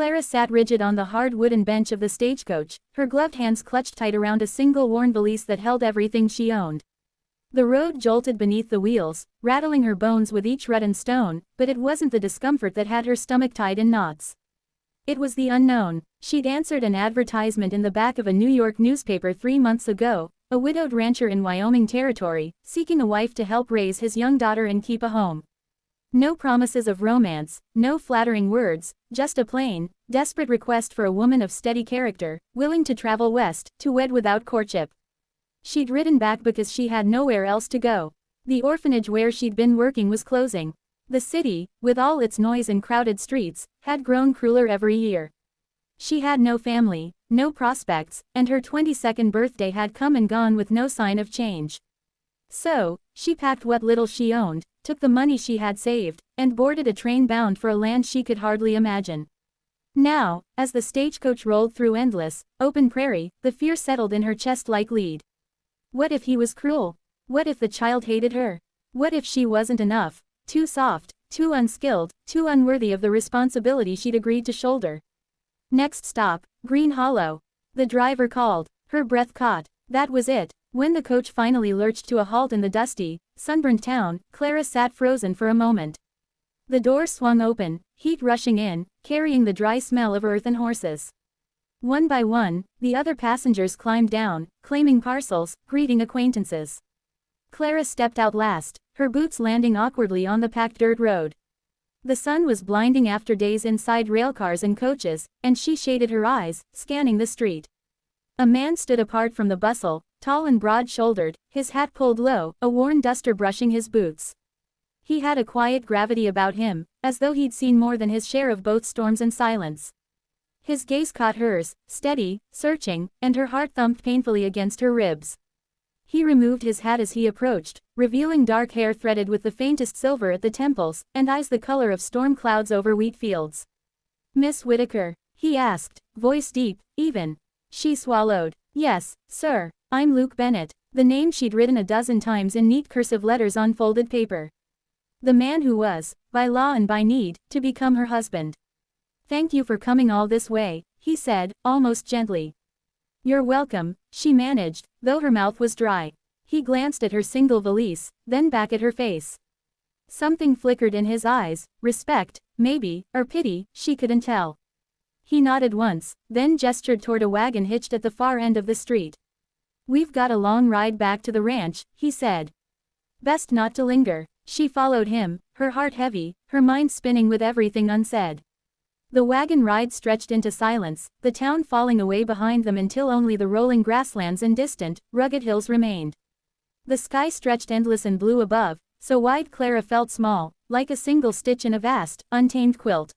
Clara sat rigid on the hard wooden bench of the stagecoach, her gloved hands clutched tight around a single worn valise that held everything she owned. The road jolted beneath the wheels, rattling her bones with each rut and stone, but it wasn't the discomfort that had her stomach tied in knots. It was the unknown. She'd answered an advertisement in the back of a New York newspaper 3 months ago, a widowed rancher in Wyoming Territory, seeking a wife to help raise his young daughter and keep a home. No promises of romance, no flattering words, just a plain, desperate request for a woman of steady character, willing to travel west, to wed without courtship. She'd ridden back because she had nowhere else to go. The orphanage where she'd been working was closing. The city, with all its noise and crowded streets, had grown crueler every year. She had no family, no prospects, and her 22nd birthday had come and gone with no sign of change. So, she packed what little she owned, took the money she had saved, and boarded a train bound for a land she could hardly imagine. Now, as the stagecoach rolled through endless, open prairie, the fear settled in her chest like lead. What if he was cruel? What if the child hated her? What if she wasn't enough, too soft, too unskilled, too unworthy of the responsibility she'd agreed to shoulder? Next stop, Green Hollow. The driver called. Her breath caught. That was it. When the coach finally lurched to a halt in the dusty, sunburned town, Clara sat frozen for a moment. The door swung open, heat rushing in, carrying the dry smell of earth and horses. One by one, the other passengers climbed down, claiming parcels, greeting acquaintances. Clara stepped out last, her boots landing awkwardly on the packed dirt road. The sun was blinding after days inside railcars and coaches, and she shaded her eyes, scanning the street. A man stood apart from the bustle, tall and broad-shouldered, his hat pulled low, a worn duster brushing his boots. He had a quiet gravity about him, as though he'd seen more than his share of both storms and silence. His gaze caught hers, steady, searching, and her heart thumped painfully against her ribs. He removed his hat as he approached, revealing dark hair threaded with the faintest silver at the temples, and eyes the color of storm clouds over wheat fields. "Miss Whitaker?" he asked, voice deep, even. She swallowed. "Yes, sir. I'm Luke Bennett," the name she'd written a dozen times in neat cursive letters on folded paper. The man who was, by law and by need, to become her husband. "Thank you for coming all this way," he said, almost gently. "You're welcome," she managed, though her mouth was dry. He glanced at her single valise, then back at her face. Something flickered in his eyes, respect, maybe, or pity, she couldn't tell. He nodded once, then gestured toward a wagon hitched at the far end of the street. "We've got a long ride back to the ranch," he said. Best not to linger. She followed him, her heart heavy, her mind spinning with everything unsaid. The wagon ride stretched into silence, the town falling away behind them until only the rolling grasslands and distant, rugged hills remained. The sky stretched endless and blue above, so wide Clara felt small, like a single stitch in a vast, untamed quilt.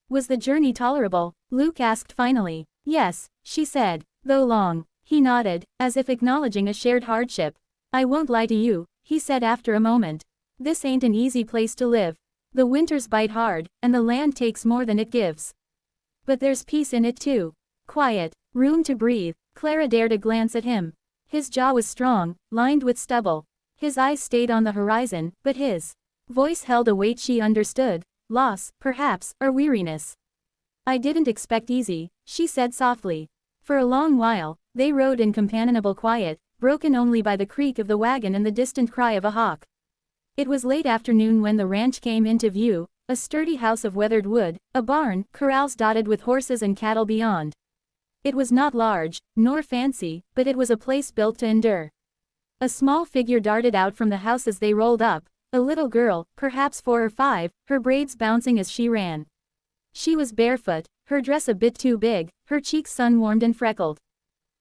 Was the journey tolerable? Luke asked finally. "Yes," she said, "though long." He nodded, as if acknowledging a shared hardship. "I won't lie to you," he said after a moment. "This ain't an easy place to live. The winters bite hard, and the land takes more than it gives. But there's peace in it too. Quiet, room to breathe." Clara dared a glance at him. His jaw was strong, lined with stubble. His eyes stayed on the horizon, but his voice held a weight she understood. Loss, perhaps, or weariness. "I didn't expect easy," she said softly. For a long while, they rode in companionable quiet, broken only by the creak of the wagon and the distant cry of a hawk. It was late afternoon when the ranch came into view, a sturdy house of weathered wood, a barn, corrals dotted with horses and cattle beyond. It was not large, nor fancy, but it was a place built to endure. A small figure darted out from the house as they rolled up, a little girl, perhaps 4 or 5, her braids bouncing as she ran. She was barefoot, her dress a bit too big, her cheeks sun-warmed and freckled.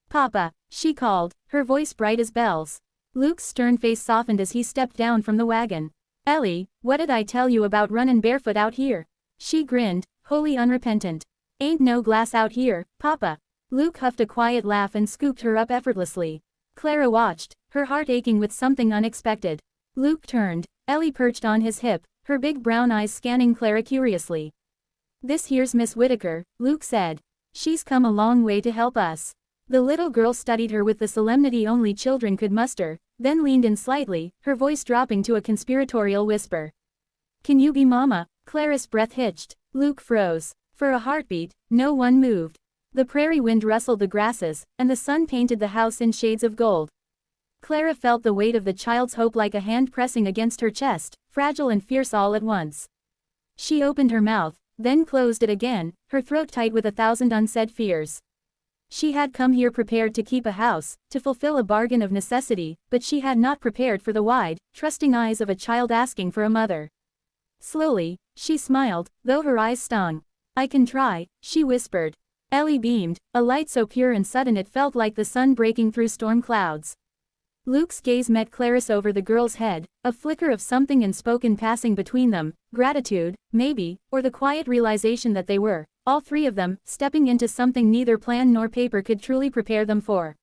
"Papa," she called, her voice bright as bells. Luke's stern face softened as he stepped down from the wagon. "Ellie, what did I tell you about runnin' barefoot out here?" She grinned, wholly unrepentant. "Ain't no glass out here, Papa." Luke huffed a quiet laugh and scooped her up effortlessly. Clara watched, her heart aching with something unexpected. Luke turned, Ellie perched on his hip, her big brown eyes scanning Clara curiously. "This here's Miss Whitaker," Luke said. "She's come a long way to help us." The little girl studied her with the solemnity only children could muster, then leaned in slightly, her voice dropping to a conspiratorial whisper. "Can you be Mama?" Clara's breath hitched. Luke froze. For a heartbeat, no one moved. The prairie wind rustled the grasses, and the sun painted the house in shades of gold. Clara felt the weight of the child's hope like a hand pressing against her chest, fragile and fierce all at once. She opened her mouth, then closed it again, her throat tight with 1,000 unsaid fears. She had come here prepared to keep a house, to fulfill a bargain of necessity, but she had not prepared for the wide, trusting eyes of a child asking for a mother. Slowly, she smiled, though her eyes stung. "I can try," she whispered. Ellie beamed, a light so pure and sudden it felt like the sun breaking through storm clouds. Luke's gaze met Clarice over the girl's head, a flicker of something unspoken passing between them, gratitude, maybe, or the quiet realization that they were, all three of them, stepping into something neither plan nor paper could truly prepare them for.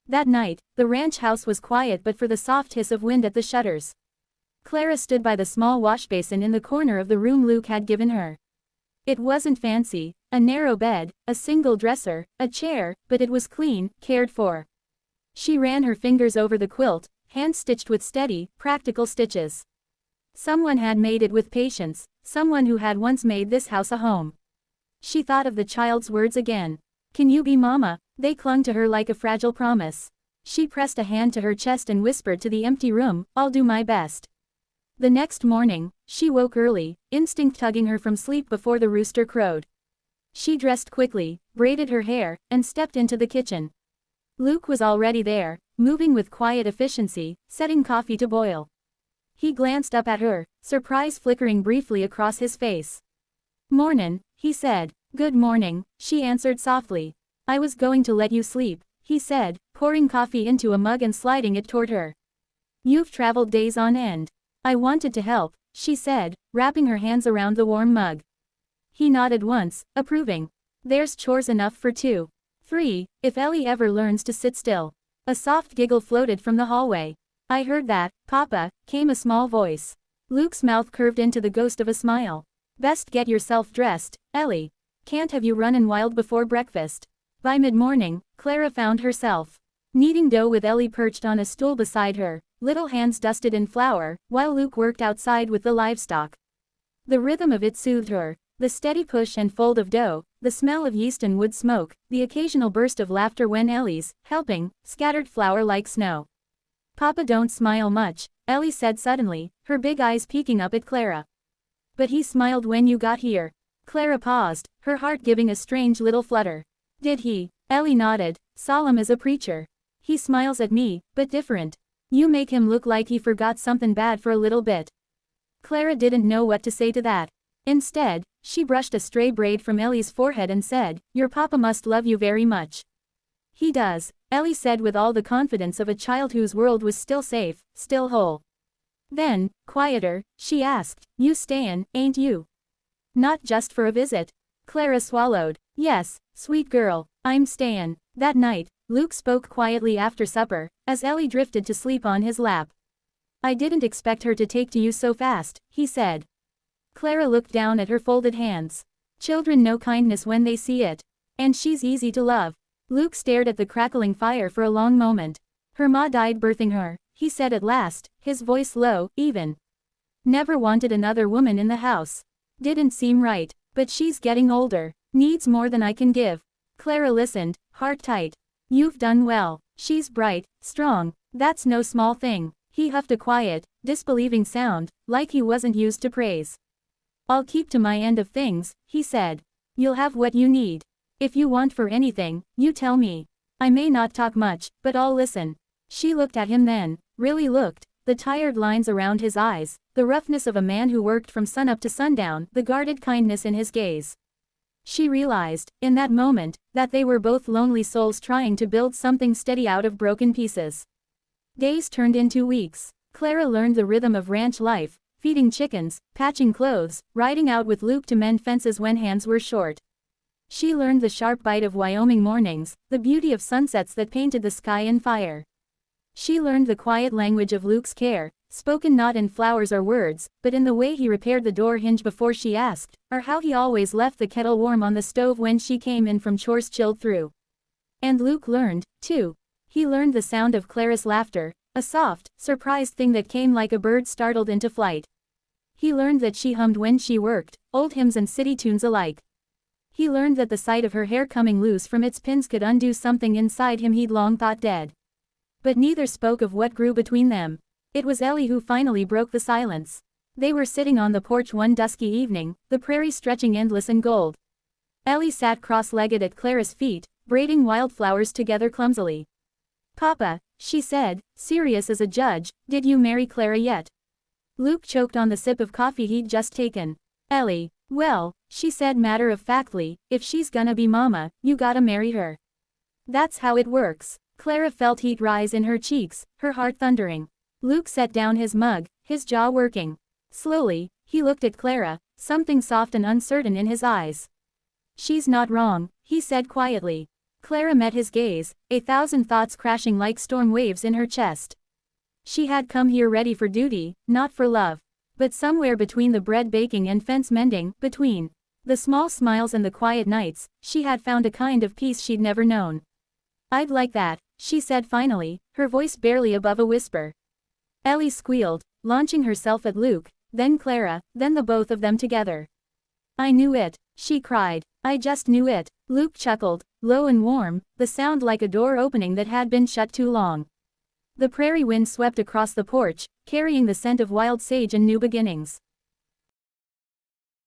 That night, the ranch house was quiet but for the soft hiss of wind at the shutters. Clara stood by the small washbasin in the corner of the room Luke had given her. It wasn't fancy, a narrow bed, a single dresser, a chair, but it was clean, cared for. She ran her fingers over the quilt, hand-stitched with steady, practical stitches. Someone had made it with patience, someone who had once made this house a home. She thought of the child's words again. "Can you be Mama?" They clung to her like a fragile promise. She pressed a hand to her chest and whispered to the empty room, "I'll do my best." The next morning, she woke early, instinct tugging her from sleep before the rooster crowed. She dressed quickly, braided her hair, and stepped into the kitchen. Luke was already there, moving with quiet efficiency, setting coffee to boil. He glanced up at her, surprise flickering briefly across his face. "Mornin'," he said. "Good morning," she answered softly. "I was going to let you sleep," he said, pouring coffee into a mug and sliding it toward her. "You've traveled days on end." "I wanted to help," she said, wrapping her hands around the warm mug. He nodded once, approving. "There's chores enough for 2. 3, if Ellie ever learns to sit still." A soft giggle floated from the hallway. "I heard that, Papa," came a small voice. Luke's mouth curved into the ghost of a smile. "Best get yourself dressed, Ellie. Can't have you runnin' wild before breakfast." By mid-morning, Clara found herself kneading dough with Ellie perched on a stool beside her, little hands dusted in flour, while Luke worked outside with the livestock. The rhythm of it soothed her, the steady push and fold of dough, the smell of yeast and wood smoke, the occasional burst of laughter when Ellie's, helping, scattered flour like snow. "Papa don't smile much," Ellie said suddenly, her big eyes peeking up at Clara. "But he smiled when you got here." Clara paused, her heart giving a strange little flutter. "Did he?" Ellie nodded, solemn as a preacher. "He smiles at me, but different. You make him look like he forgot something bad for a little bit." Clara didn't know what to say to that. Instead, she brushed a stray braid from Ellie's forehead and said, "Your papa must love you very much." "He does," Ellie said with all the confidence of a child whose world was still safe, still whole. Then, quieter, she asked, "You stayin', ain't you?" "Not just for a visit." Clara swallowed. "Yes, sweet girl, I'm stayin'." That night, Luke spoke quietly after supper, as Ellie drifted to sleep on his lap. "I didn't expect her to take to you so fast," he said. Clara looked down at her folded hands. "Children know kindness when they see it. And she's easy to love." Luke stared at the crackling fire for a long moment. "Her ma died birthing her," he said at last, his voice low, even. "Never wanted another woman in the house. Didn't seem right, but she's getting older, needs more than I can give." Clara listened, heart tight. "You've done well. She's bright, strong, that's no small thing." He huffed a quiet, disbelieving sound, like he wasn't used to praise. "I'll keep to my end of things," he said. "You'll have what you need. If you want for anything, you tell me. I may not talk much, but I'll listen." She looked at him then, really looked, the tired lines around his eyes, the roughness of a man who worked from sunup to sundown, the guarded kindness in his gaze. She realized, in that moment, that they were both lonely souls trying to build something steady out of broken pieces. Days turned into weeks. Clara learned the rhythm of ranch life, feeding chickens, patching clothes, riding out with Luke to mend fences when hands were short. She learned the sharp bite of Wyoming mornings, the beauty of sunsets that painted the sky in fire. She learned the quiet language of Luke's care, spoken not in flowers or words, but in the way he repaired the door hinge before she asked, or how he always left the kettle warm on the stove when she came in from chores chilled through. And Luke learned, too. He learned the sound of Clara's laughter, a soft, surprised thing that came like a bird startled into flight. He learned that she hummed when she worked, old hymns and city tunes alike. He learned that the sight of her hair coming loose from its pins could undo something inside him he'd long thought dead. But neither spoke of what grew between them. It was Ellie who finally broke the silence. They were sitting on the porch one dusky evening, the prairie stretching endless in gold. Ellie sat cross-legged at Clara's feet, braiding wildflowers together clumsily. "Papa," she said, serious as a judge, "did you marry Clara yet?" Luke choked on the sip of coffee he'd just taken. "Ellie, well," she said matter-of-factly, "if she's gonna be mama, you gotta marry her. That's how it works." Clara felt heat rise in her cheeks, her heart thundering. Luke set down his mug, his jaw working. Slowly, he looked at Clara, something soft and uncertain in his eyes. "She's not wrong," he said quietly. Clara met his gaze, a thousand thoughts crashing like storm waves in her chest. She had come here ready for duty, not for love. But somewhere between the bread baking and fence mending, between the small smiles and the quiet nights, she had found a kind of peace she'd never known. "I'd like that," she said finally, her voice barely above a whisper. Ellie squealed, launching herself at Luke, then Clara, then the both of them together. "I knew it," she cried. "I just knew it." Luke chuckled, low and warm, the sound like a door opening that had been shut too long. The prairie wind swept across the porch, carrying the scent of wild sage and new beginnings.